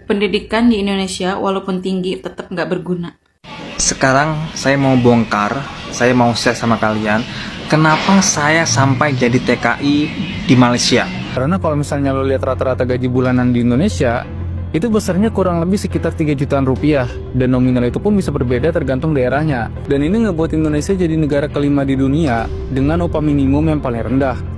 Pendidikan di Indonesia walaupun tinggi tetap nggak berguna. Sekarang saya mau bongkar, saya mau share sama kalian kenapa saya sampai jadi TKI di Malaysia. Karena kalau misalnya lo lihat rata-rata gaji bulanan di Indonesia, itu besarnya kurang lebih sekitar 3 jutaan rupiah. Dan nominal itu pun bisa berbeda tergantung daerahnya. Dan ini ngebuat Indonesia jadi negara kelima di dunia dengan upah minimum yang paling rendah.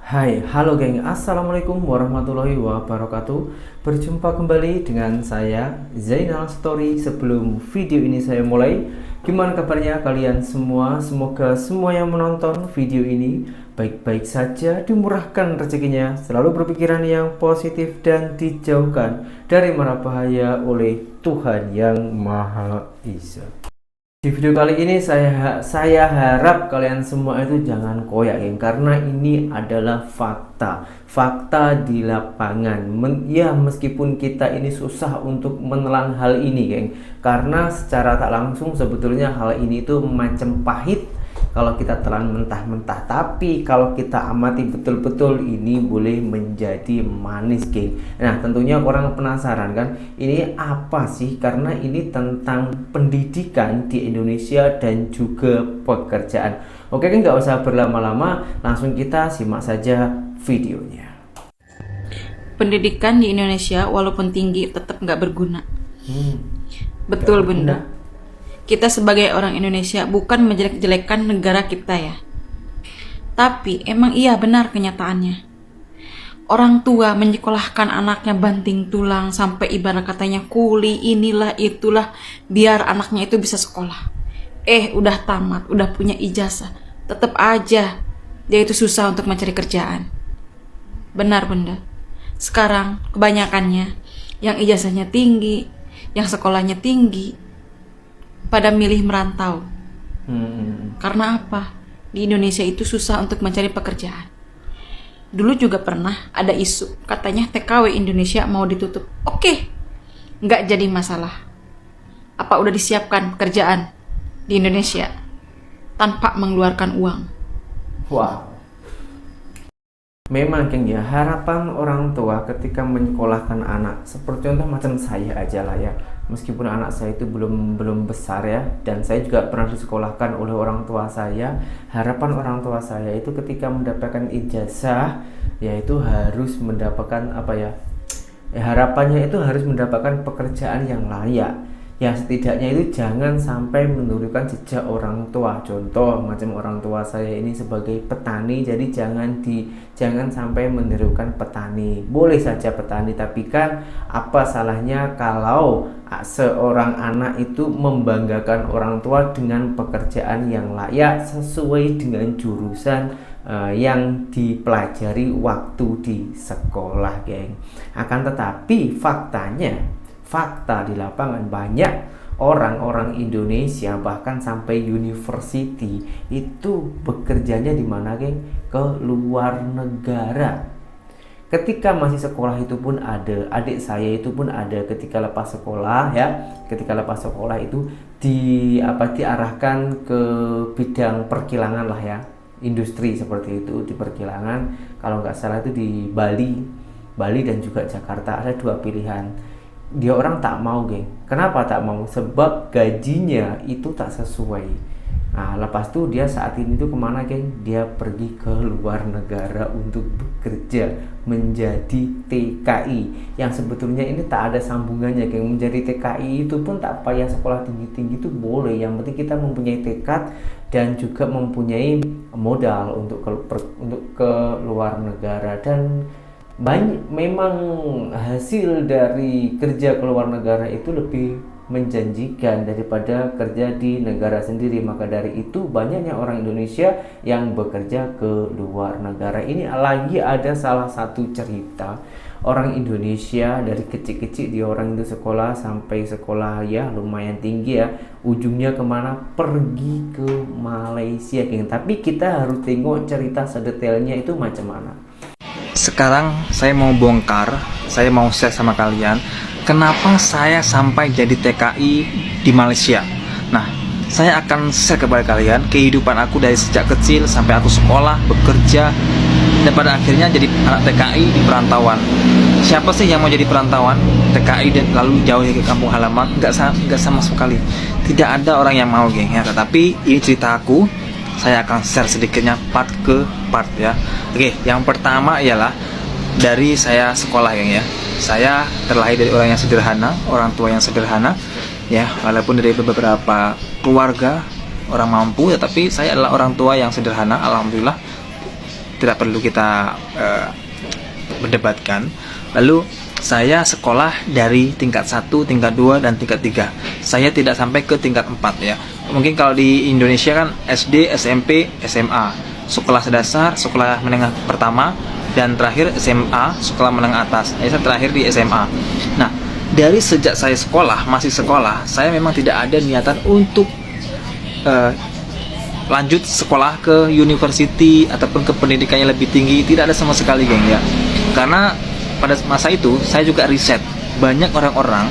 Hai, halo geng, assalamualaikum warahmatullahi wabarakatuh. Berjumpa kembali dengan saya Zainal Story. Sebelum video ini saya mulai, gimana kabarnya kalian semua? Semoga semua yang menonton video ini baik-baik saja, dimurahkan rezekinya, selalu berpikiran yang positif dan dijauhkan dari mara bahaya oleh Tuhan yang Maha Esa. Di video kali ini saya harap kalian semua itu jangan koyak, geng, karena ini adalah fakta di lapangan. Ya, meskipun kita ini susah untuk menelan hal ini, geng, karena secara tak langsung sebetulnya hal ini itu macam pahit kalau kita telan mentah-mentah, tapi kalau kita amati betul-betul ini boleh menjadi manis, geng. Nah, tentunya orang penasaran kan, ini apa sih? Karena ini tentang pendidikan di Indonesia dan juga pekerjaan. Oke, kan nggak usah berlama-lama, langsung kita simak saja videonya. Pendidikan di Indonesia walaupun tinggi tetap nggak berguna. Betul, Bunda. Kita sebagai orang Indonesia bukan menjelek-jelekan negara kita ya. Tapi emang iya benar kenyataannya. Orang tua menyekolahkan anaknya banting tulang sampai ibarat katanya kuli inilah itulah biar anaknya itu bisa sekolah. Udah tamat, udah punya ijazah, tetap aja dia itu susah untuk mencari kerjaan. Benar, Bunda. Sekarang kebanyakannya yang ijazahnya tinggi, yang sekolahnya tinggi, pada milih merantau. Karena apa? Di Indonesia itu susah untuk mencari pekerjaan. Dulu juga pernah ada isu katanya TKW Indonesia mau ditutup. Oke, nggak jadi masalah. Apa udah disiapkan pekerjaan di Indonesia tanpa mengeluarkan uang? Wow. Memang, geng, ya, harapan orang tua ketika menyekolahkan anak, seperti contoh macam saya aja lah ya, meskipun anak saya itu belum besar ya, dan saya juga pernah disekolahkan oleh orang tua saya. Harapan orang tua saya itu ketika mendapatkan ijazah, yaitu harus mendapatkan harapannya itu harus mendapatkan pekerjaan yang layak. Ya, setidaknya itu jangan sampai menurunkan jejak orang tua. Contoh macam orang tua saya ini sebagai petani, jadi jangan sampai menirukan petani. Boleh saja petani, tapi kan apa salahnya kalau seorang anak itu membanggakan orang tua dengan pekerjaan yang layak sesuai dengan jurusan yang dipelajari waktu di sekolah, geng. Akan tetapi fakta di lapangan, banyak orang-orang Indonesia bahkan sampai university itu bekerjanya di mana, geng? Ke luar negara. Ketika masih sekolah itu pun ada, adik saya itu pun ada ketika lepas sekolah itu diarahkan ke bidang perkilangan lah ya, industri seperti itu, di perkilangan. Kalau nggak salah itu di Bali dan juga Jakarta, ada dua pilihan. Dia orang tak mau, geng. Kenapa tak mau? Sebab gajinya itu tak sesuai. Nah, lepas itu dia saat ini tuh kemana, geng? Dia pergi ke luar negara untuk bekerja menjadi TKI, yang sebetulnya ini tak ada sambungannya, geng. Menjadi TKI itu pun tak payah sekolah tinggi-tinggi itu boleh. Yang penting kita mempunyai tekad dan juga mempunyai modal untuk ke luar negara. Dan memang hasil dari kerja ke luar negara itu lebih menjanjikan daripada kerja di negara sendiri. Maka dari itu banyaknya orang Indonesia yang bekerja ke luar negara. Ini lagi ada salah satu cerita orang Indonesia dari kecil-kecil, dia orang itu sekolah sampai sekolah ya lumayan tinggi ya, ujungnya kemana? Pergi ke Malaysia, geng. Tapi kita harus tengok cerita sedetailnya itu macam mana. Sekarang saya mau bongkar, saya mau share sama kalian kenapa saya sampai jadi TKI di Malaysia. Nah, saya akan share kepada kalian kehidupan aku dari sejak kecil sampai aku sekolah, bekerja, dan pada akhirnya jadi anak TKI di perantauan. Siapa sih yang mau jadi perantauan TKI dan lalu jauh ke kampung halaman? Nggak sama sekali. Tidak ada orang yang mau, geng ya. Tetapi ini cerita aku. Saya akan share sedikitnya part ke part ya. Oke, yang pertama ialah dari saya sekolah, geng ya. Saya terlahir dari orang yang sederhana, orang tua yang sederhana ya, walaupun dari beberapa keluarga orang mampu, tetapi saya adalah orang tua yang sederhana, alhamdulillah. Tidak perlu kita berdebatkan. Lalu saya sekolah dari tingkat 1, tingkat 2, dan tingkat 3. Saya tidak sampai ke tingkat 4 ya. Mungkin kalau di Indonesia kan SD, SMP, SMA, sekolah dasar, sekolah menengah pertama, dan terakhir SMA, sekolah menengah atas. Saya terakhir di SMA. Nah, dari sejak saya sekolah, masih sekolah, saya memang tidak ada niatan untuk lanjut sekolah ke university ataupun ke pendidikan yang lebih tinggi. Tidak ada sama sekali, geng ya. Karena pada masa itu saya juga riset, banyak orang-orang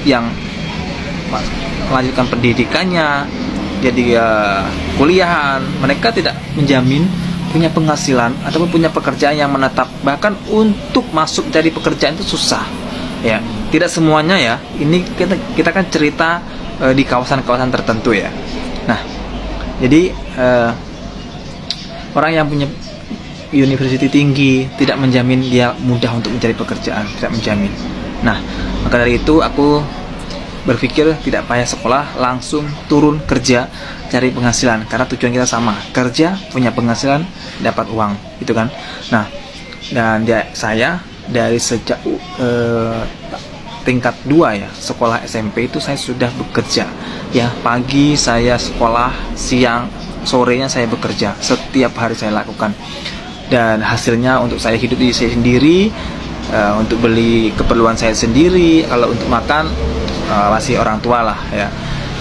yang melanjutkan pendidikannya jadi kuliahan, mereka tidak menjamin punya penghasilan ataupun punya pekerjaan yang menetap. Bahkan untuk masuk dari pekerjaan itu susah ya. Tidak semuanya ya, ini kita kan cerita di kawasan-kawasan tertentu ya. Nah, jadi orang yang punya university tinggi tidak menjamin dia mudah untuk mencari pekerjaan, tidak menjamin. Nah, maka dari itu aku berpikir tidak payah sekolah, langsung turun kerja, cari penghasilan, karena tujuan kita sama, kerja, punya penghasilan, dapat uang, gitu kan. Nah, dan saya dari sejak tingkat 2 ya, sekolah SMP itu saya sudah bekerja ya. Pagi saya sekolah, siang, sorenya saya bekerja, setiap hari saya lakukan. Dan hasilnya untuk saya hidup diri saya sendiri, untuk beli keperluan saya sendiri, kalau untuk makan masih orang tua lah ya,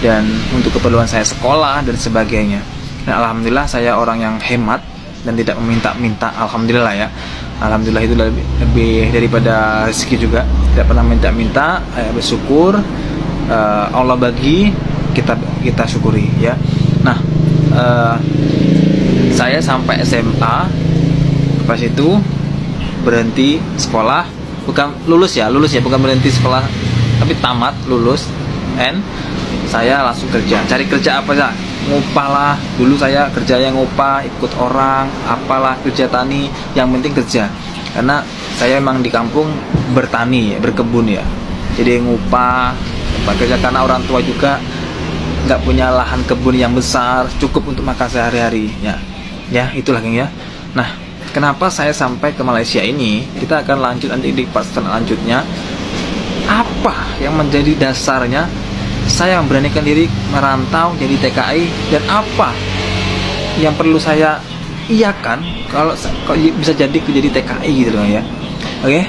dan untuk keperluan saya sekolah dan sebagainya. Dan alhamdulillah saya orang yang hemat dan tidak meminta-minta, alhamdulillah ya. Alhamdulillah itu lebih daripada rezeki juga, tidak pernah minta-minta, bersyukur. Allah bagi, kita syukuri ya. Nah, saya sampai SMA, pas itu berhenti sekolah, bukan lulus ya, bukan berhenti sekolah, tapi tamat, lulus, and saya langsung kerja. Cari kerja apa sih? Ngupah lah. Dulu saya kerjanya ngupah, ikut orang, apalah, kerja tani, yang penting kerja. Karena saya memang di kampung bertani, berkebun ya. Jadi ngupah, kerja, karena orang tua juga nggak punya lahan kebun yang besar, cukup untuk makan sehari-hari ya. Ya, itulah geng ya. Nah, kenapa saya sampai ke Malaysia ini? Kita akan lanjut nanti di part selanjutnya. Apa yang menjadi dasarnya saya memberanikan diri merantau jadi TKI, dan apa yang perlu saya iakan kalau bisa jadi TKI gitu loh ya. Oke,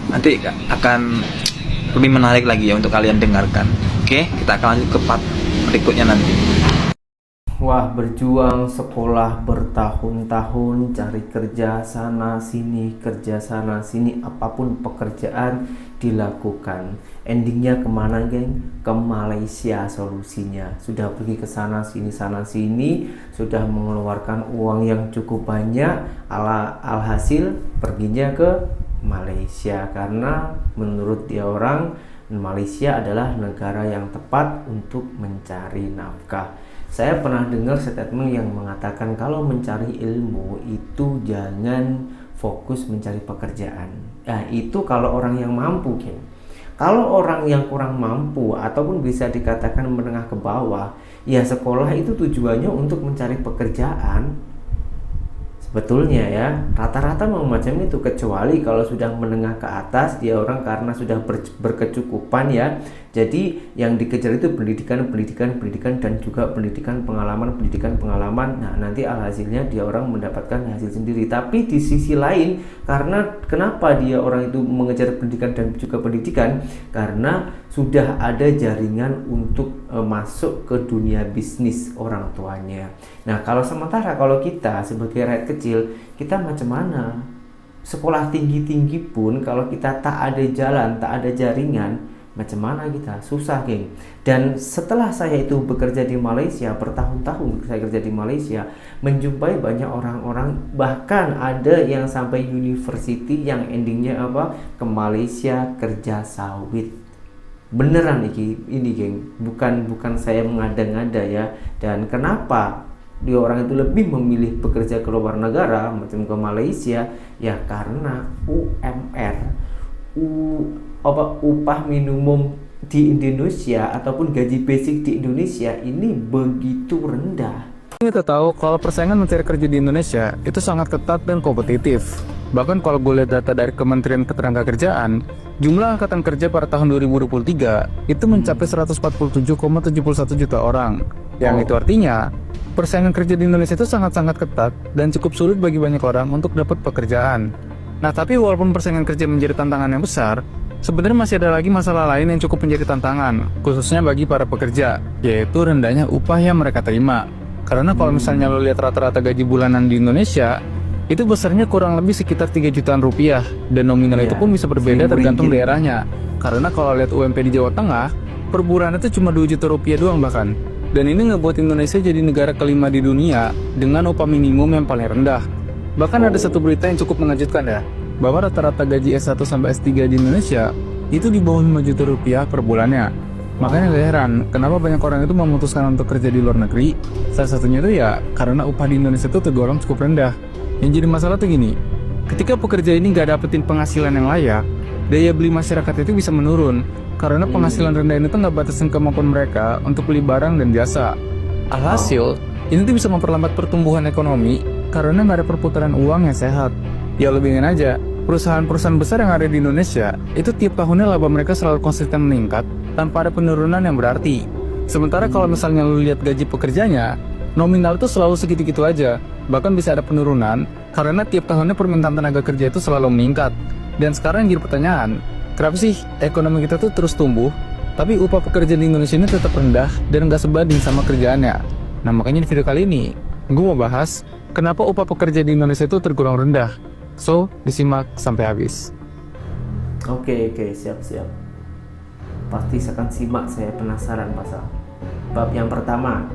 nanti akan lebih menarik lagi ya untuk kalian dengarkan. Oke, kita akan lanjut ke part berikutnya nanti. Wah, berjuang sekolah bertahun-tahun, cari kerja sana sini, kerja sana sini, apapun pekerjaan dilakukan. Endingnya kemana, geng? Ke Malaysia solusinya. Sudah pergi ke sana sini, sudah mengeluarkan uang yang cukup banyak, alhasil perginya ke Malaysia, karena menurut dia orang Malaysia adalah negara yang tepat untuk mencari nafkah. Saya pernah dengar statement yang mengatakan kalau mencari ilmu itu jangan fokus mencari pekerjaan. Nah, itu kalau orang yang mampu, geng. Kalau orang yang kurang mampu ataupun bisa dikatakan menengah ke bawah, ya sekolah itu tujuannya untuk mencari pekerjaan. Sebetulnya ya, rata-rata mau macam itu, kecuali kalau sudah menengah ke atas, dia orang karena sudah berkecukupan ya. Jadi yang dikejar itu pendidikan dan juga pendidikan pengalaman. Nah, nanti alhasilnya dia orang mendapatkan hasil sendiri. Tapi di sisi lain, karena kenapa dia orang itu mengejar pendidikan dan juga pendidikan? Karena sudah ada jaringan untuk masuk ke dunia bisnis orang tuanya. Nah, kalau sementara kalau kita sebagai rakyat kecil, kita macam mana? Sekolah tinggi-tinggi pun kalau kita tak ada jalan, tak ada jaringan, macam mana kita? Susah, geng. Dan setelah saya itu bekerja di Malaysia, bertahun-tahun saya kerja di Malaysia, menjumpai banyak orang-orang, bahkan ada yang sampai university yang endingnya apa? Ke Malaysia kerja sawit. Beneran ini geng, bukan saya mengada-ngada ya. Dan kenapa dia orang itu lebih memilih bekerja ke luar negara macam ke Malaysia? Ya karena UMR, upah minimum di Indonesia ataupun gaji basic di Indonesia ini begitu rendah. Kita tahu kalau persaingan mencari kerja di Indonesia itu sangat ketat dan kompetitif. Bahkan kalau gue lihat data dari Kementerian Ketenagakerjaan, jumlah angkatan kerja pada tahun 2023 itu mencapai 147,71 juta orang. Yang itu artinya, persaingan kerja di Indonesia itu sangat-sangat ketat dan cukup sulit bagi banyak orang untuk dapat pekerjaan. Nah, tapi walaupun persaingan kerja menjadi tantangan yang besar, sebenarnya masih ada lagi masalah lain yang cukup menjadi tantangan, khususnya bagi para pekerja, yaitu rendahnya upah yang mereka terima. Karena kalau misalnya lo lihat rata-rata gaji bulanan di Indonesia, itu besarnya kurang lebih sekitar 3 jutaan rupiah, dan nominal itu pun bisa berbeda tergantung daerahnya. Karena kalau lihat UMP di Jawa Tengah, per bulan itu cuma 2 juta rupiah doang bahkan. Dan ini ngebuat Indonesia jadi negara kelima di dunia dengan upah minimum yang paling rendah. Bahkan ada satu berita yang cukup mengejutkan ya, bahwa rata-rata gaji S1 sampai S3 di Indonesia itu di bawah 5 juta rupiah per bulannya. Makanya gak heran kenapa banyak orang itu memutuskan untuk kerja di luar negeri. Salah satunya itu ya karena upah di Indonesia itu tergolong cukup rendah. Yang jadi masalah tuh gini, ketika pekerja ini gak dapetin penghasilan yang layak, daya beli masyarakat itu bisa menurun. Karena penghasilan rendah ini tuh gak batasin kemampuan mereka untuk beli barang dan jasa. Alhasil, ini tuh bisa memperlambat pertumbuhan ekonomi karena gak ada perputaran uang yang sehat. Ya lebih ingin aja, perusahaan-perusahaan besar yang ada di Indonesia itu tiap tahunnya laba mereka selalu konsisten meningkat tanpa ada penurunan yang berarti. Sementara kalau misalnya lu lihat gaji pekerjanya, nominal itu selalu segitu-gitu aja, bahkan bisa ada penurunan karena tiap tahunnya permintaan tenaga kerja itu selalu meningkat. Dan sekarang yang jadi pertanyaan, kenapa sih ekonomi kita tuh terus tumbuh, tapi upah pekerja di Indonesia ini tetap rendah dan nggak sebanding sama kerjaannya? Nah makanya di video kali ini, gue mau bahas kenapa upah pekerja di Indonesia itu tergolong rendah. So, disimak sampai habis. Oke, siap. Pasti akan simak, saya penasaran pasal bab yang pertama.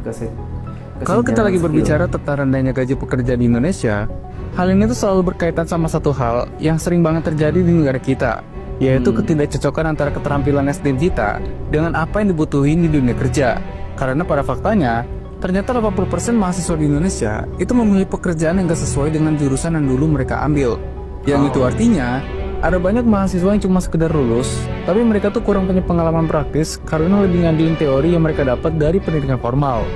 Kalau kita lagi berbicara tentang rendahnya gaji pekerja di Indonesia, hal ini tuh selalu berkaitan sama satu hal yang sering banget terjadi di negara kita, yaitu ketidakcocokan antara keterampilan SDM kita dengan apa yang dibutuhin di dunia kerja. Karena pada faktanya, ternyata 80% mahasiswa di Indonesia itu memilih pekerjaan yang gak sesuai dengan jurusan yang dulu mereka ambil. Yang itu artinya, ada banyak mahasiswa yang cuma sekedar lulus, tapi mereka tuh kurang punya pengalaman praktis karena lebih ngandelin teori yang mereka dapat dari pendidikan formal.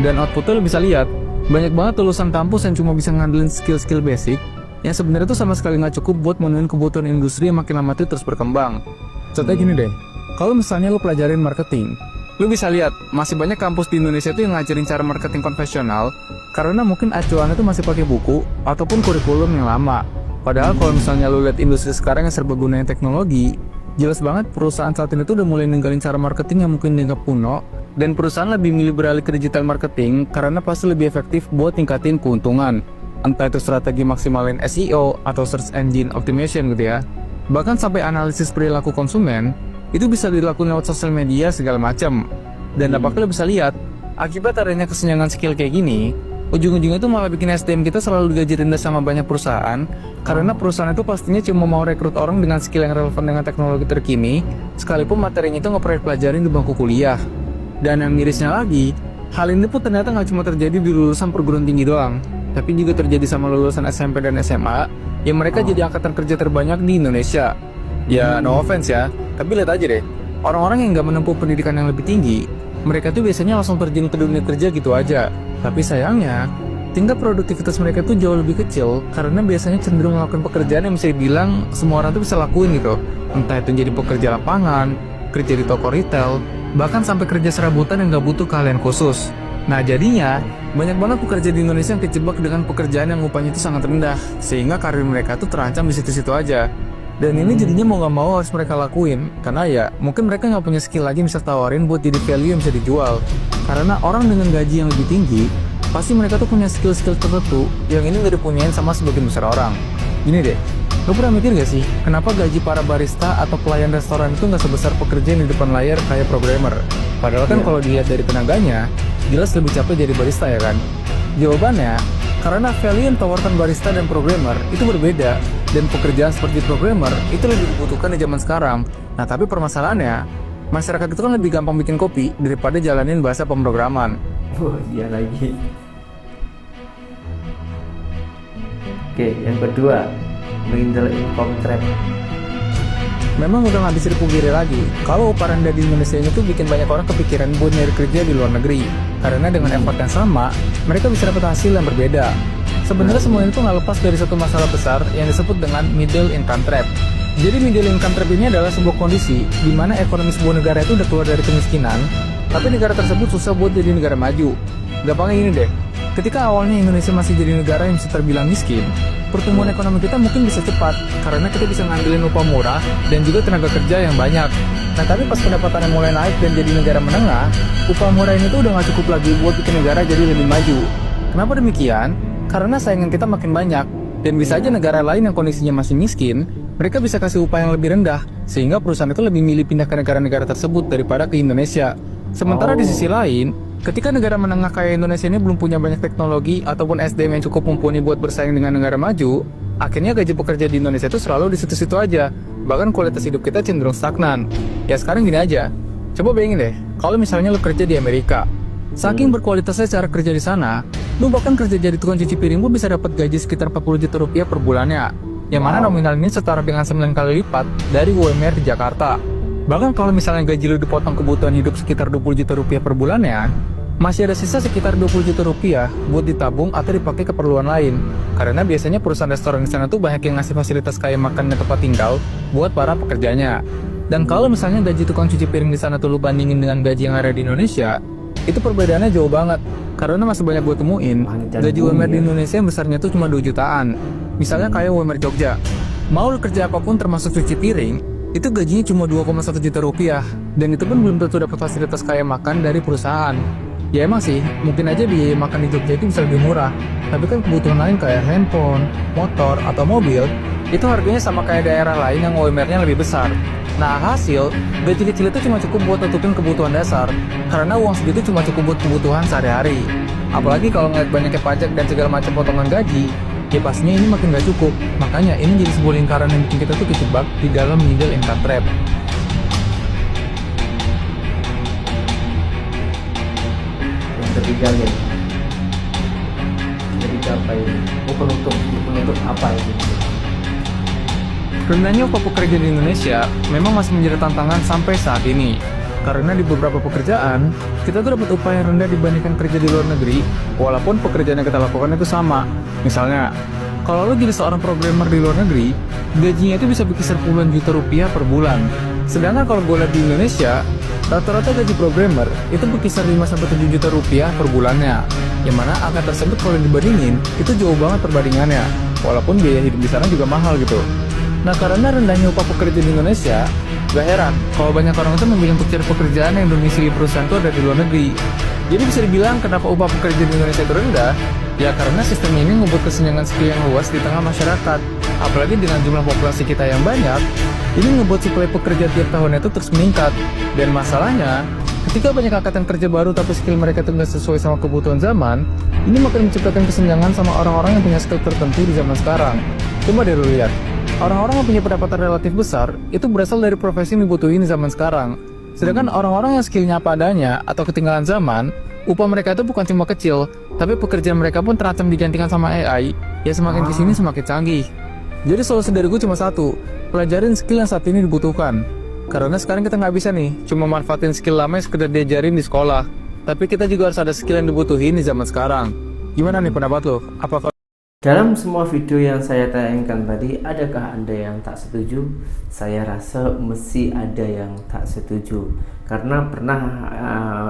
Dan outputnya lo bisa lihat, banyak banget lulusan kampus yang cuma bisa ngandelin skill-skill basic yang sebenarnya tuh sama sekali nggak cukup buat memenuhi kebutuhan industri yang makin lama tuh terus berkembang. Contohnya gini deh, kalau misalnya lo pelajarin marketing, lo bisa lihat masih banyak kampus di Indonesia tuh yang ngajarin cara marketing konvensional karena mungkin acuannya tuh masih pakai buku ataupun kurikulum yang lama. Padahal kalau misalnya lo lihat industri sekarang yang serbaguna teknologi, jelas banget perusahaan saat ini tuh udah mulai ninggalin cara marketing yang mungkin dianggap kuno, dan perusahaan lebih milih beralih ke digital marketing karena pasti lebih efektif buat tingkatin keuntungan. Entah itu strategi maksimalin SEO atau search engine optimization gitu ya. Bahkan sampai analisis perilaku konsumen itu bisa dilakukan lewat sosial media segala macam. Dan dampaknya lo bisa lihat, akibat adanya kesenjangan skill kayak gini, ujung-ujungnya itu malah bikin SDM kita selalu digaji rendah sama banyak perusahaan. Karena perusahaan itu pastinya cuma mau rekrut orang dengan skill yang relevan dengan teknologi terkini, sekalipun materinya itu nggak pernah dipelajarin di bangku kuliah. Dan yang mirisnya lagi, hal ini pun ternyata nggak cuma terjadi di lulusan perguruan tinggi doang, tapi juga terjadi sama lulusan SMP dan SMA yang mereka jadi angkatan kerja terbanyak di Indonesia. Ya no offense ya, tapi lihat aja deh, orang-orang yang nggak menempuh pendidikan yang lebih tinggi, mereka tuh biasanya langsung terjun ke dunia kerja gitu aja. Tapi sayangnya, tingkat produktivitas mereka tuh jauh lebih kecil karena biasanya cenderung melakukan pekerjaan yang bisa dibilang semua orang tuh bisa lakuin gitu. Entah itu jadi pekerja lapangan, kerja di toko retail, bahkan sampai kerja serabutan yang gak butuh keahlian khusus. Nah jadinya, banyak banget pekerja di Indonesia yang kejebak dengan pekerjaan yang upahnya itu sangat rendah, sehingga karir mereka tuh terancam di situ-situ aja. Dan ini jadinya mau gak mau harus mereka lakuin, karena ya mungkin mereka gak punya skill lagi yang bisa tawarin buat jadi value yang bisa dijual. Karena orang dengan gaji yang lebih tinggi, pasti mereka tuh punya skill-skill tertentu yang ini gak dipunyain sama sebagian besar orang. Gini deh, Lo pernah mikir gak sih, kenapa gaji para barista atau pelayan restoran itu nggak sebesar pekerja yang di depan layar kayak programmer? Padahal kan kalau dilihat dari tenaganya, jelas lebih capek jadi barista ya kan? Jawabannya, karena value yang ditawarkan barista dan programmer itu berbeda, dan pekerjaan seperti programmer itu lebih dibutuhkan di zaman sekarang. Nah tapi permasalahannya, masyarakat itu kan lebih gampang bikin kopi daripada jalanin bahasa pemrograman. Oh, dia lagi. Oke, yang kedua, middle income trap. Memang udah nggak bisa dipungkiri lagi, kalau upah rendah di Indonesia ini tuh bikin banyak orang kepikiran buat nyari kerja di luar negeri. Karena dengan effort yang sama, mereka bisa dapat hasil yang berbeda. Sebenarnya semua itu nggak lepas dari satu masalah besar yang disebut dengan middle income trap. Jadi middle income trap ini adalah sebuah kondisi di mana ekonomi sebuah negara itu udah keluar dari kemiskinan, tapi negara tersebut susah buat jadi negara maju. Gampangnya gini deh, ketika awalnya Indonesia masih jadi negara yang bisa terbilang miskin, pertumbuhan ekonomi kita mungkin bisa cepat karena kita bisa ngandelin upah murah dan juga tenaga kerja yang banyak. Nah tapi pas pendapatannya mulai naik dan jadi negara menengah, upah murah ini tuh udah gak cukup lagi buat bikin negara jadi lebih maju. Kenapa demikian? Karena saingan kita makin banyak, dan bisa aja negara lain yang kondisinya masih miskin, mereka bisa kasih upah yang lebih rendah, sehingga perusahaan itu lebih milih pindah ke negara-negara tersebut daripada ke Indonesia. Sementara di sisi lain, ketika negara menengah kayak Indonesia ini belum punya banyak teknologi ataupun SDM yang cukup mumpuni buat bersaing dengan negara maju, akhirnya gaji pekerja di Indonesia itu selalu di situ-situ aja. Bahkan kualitas hidup kita cenderung stagnan. Ya sekarang gini aja, coba bayangin deh, kalau misalnya lu kerja di Amerika, saking berkualitasnya cara kerja di sana, lu bahkan kerja jadi tukang cuci piring pun bisa dapat gaji sekitar 40 juta rupiah per bulannya. Yang mana nominal ini setara dengan 9 kali lipat dari UMR di Jakarta. Bahkan kalau misalnya gaji lu dipotong kebutuhan hidup sekitar 20 juta rupiah per bulannya, masih ada sisa sekitar 20 juta rupiah buat ditabung atau dipakai keperluan lain. Karena biasanya perusahaan restoran di sana tuh banyak yang ngasih fasilitas kayak makan dan tempat tinggal buat para pekerjanya. Dan kalau misalnya gaji tukang cuci piring di sana tuh lu bandingin dengan gaji yang ada di Indonesia, itu perbedaannya jauh banget. Karena masih banyak gue temuin, gaji UMR di Indonesia yang besarnya tuh cuma 2 jutaan. Misalnya kayak UMR Jogja. Mau lu kerja apapun termasuk cuci piring, itu gajinya cuma 2,1 juta rupiah. Dan itu pun belum tentu dapat fasilitas kayak makan dari perusahaan. Ya emang sih, mungkin aja biaya makan di Jogja itu bisa lebih murah. Tapi kan kebutuhan lain kayak handphone, motor, atau mobil, itu harganya sama kayak daerah lain yang UMR-nya lebih besar. Nah hasil, gaji kecil itu cuma cukup buat tutupin kebutuhan dasar. Karena uang segitu cuma cukup buat kebutuhan sehari-hari. Apalagi kalau ngeliat banyaknya pajak dan segala macam potongan gaji, ya pastinya ini makin gak cukup. Makanya ini jadi sebuah lingkaran yang bikin kita tuh kejebak di dalam middle income trap. Ketiga ya, ketiga apa ini? Penutup apa ini? Rendahnya upah pekerja di Indonesia memang masih menjadi tantangan sampai saat ini. Karena di beberapa pekerjaan, kita tuh dapat upah yang rendah dibandingkan kerja di luar negeri, walaupun pekerjaan yang kita lakukan itu sama. Misalnya, kalau lo jadi seorang programmer di luar negeri, gajinya itu bisa berkisar puluhan juta rupiah per bulan. Sedangkan kalau gue lihat di Indonesia, rata-rata gaji programmer itu berkisar 5-7 juta rupiah per bulannya. Yang mana angka tersebut kalau dibandingin, itu jauh banget perbandingannya. Walaupun biaya hidup di sana juga mahal gitu. Nah karena rendahnya upah pekerja di Indonesia, gak heran kalau banyak orang itu memilih untuk cari pekerjaan yang domisili perusahaan itu ada di luar negeri. Jadi bisa dibilang kenapa upah pekerja di Indonesia itu rendah? Ya karena sistem ini membuat kesenjangan skill yang luas di tengah masyarakat. Apalagi dengan jumlah populasi kita yang banyak, ini ngebuat suplai pekerja tiap tahunnya itu terus meningkat. Dan masalahnya, ketika banyak angkatan kerja baru tapi skill mereka itu nggak sesuai sama kebutuhan zaman, ini makin menciptakan kesenjangan sama orang-orang yang punya skill tertentu di zaman sekarang. Coba deh lu lihat, orang-orang yang punya pendapatan relatif besar itu berasal dari profesi yang dibutuhin di zaman sekarang. Sedangkan orang-orang yang skillnya apa adanya atau ketinggalan zaman, upah mereka itu bukan cuma kecil, tapi pekerjaan mereka pun terancam digantikan sama AI. Ya semakin kesini semakin canggih. Jadi solusi dari gue cuma satu, pelajarin skill yang saat ini dibutuhkan. Karena sekarang kita nggak bisa nih, cuma manfaatin skill lama yang sekedar diajarin di sekolah. Tapi kita juga harus ada skill yang dibutuhin di zaman sekarang. Gimana nih pendapat lo? Apakah Dalam semua video yang saya tayangkan tadi, adakah Anda yang tak setuju? Saya rasa mesti ada yang tak setuju. Karena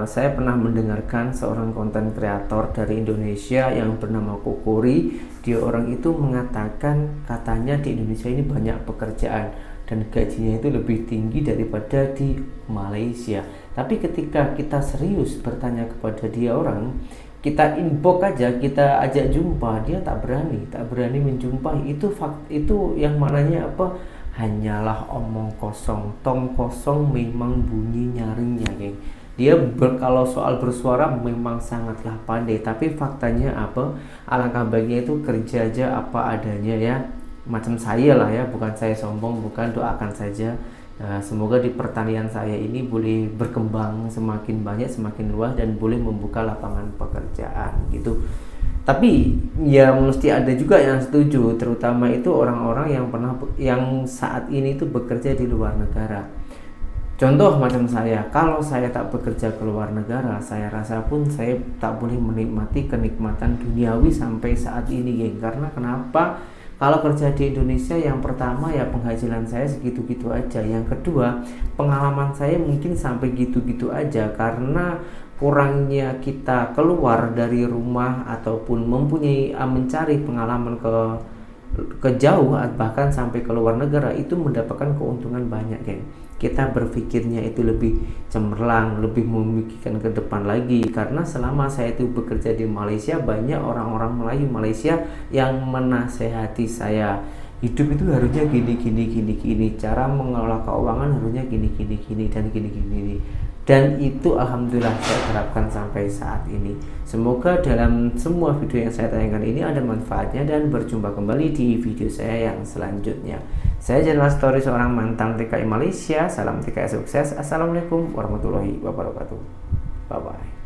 saya pernah mendengarkan seorang konten kreator dari Indonesia yang bernama Kokori. Dia orang itu mengatakan katanya di Indonesia ini banyak pekerjaan dan gajinya itu lebih tinggi daripada di Malaysia. Tapi ketika kita serius bertanya kepada dia orang, kita inbox aja, kita ajak jumpa, dia tak berani menjumpai. Itu yang maknanya apa? Hanyalah omong kosong, tong kosong memang bunyi nyaringnya, geng. Dia kalau soal bersuara memang sangatlah pandai, tapi faktanya apa? Alangkah baiknya itu kerja aja apa adanya ya, macam saya lah ya, bukan saya sombong, bukan, doakan saja. Nah, semoga di pertanian saya ini boleh berkembang semakin banyak, semakin luas, dan boleh membuka lapangan pekerjaan gitu. Tapi ya mesti ada juga yang setuju, terutama itu orang-orang yang saat ini itu bekerja di luar negara. Contoh macam saya, kalau saya tak bekerja ke luar negara, saya rasa pun saya tak boleh menikmati kenikmatan duniawi sampai saat ini, geng. Karena kenapa? Kalau kerja di Indonesia, yang pertama ya penghasilan saya segitu-gitu aja. Yang kedua, pengalaman saya mungkin sampai gitu-gitu aja karena kurangnya kita keluar dari rumah ataupun mencari pengalaman ke jauh, bahkan sampai ke luar negara, itu mendapatkan keuntungan banyak, geng. Kita berpikirnya itu lebih cemerlang, lebih memikirkan ke depan lagi. Karena selama saya itu bekerja di Malaysia, banyak orang-orang Melayu Malaysia yang menasehati saya, hidup itu harusnya gini, cara mengelola keuangan harusnya gini, dan gini. Dan itu alhamdulillah saya terapkan sampai saat ini. Semoga dalam semua video yang saya tayangkan ini ada manfaatnya, dan berjumpa kembali di video saya yang selanjutnya. Saya Januar Story, seorang mantan TKI Malaysia. Salam TKI sukses. Assalamualaikum warahmatullahi wabarakatuh. Bye bye.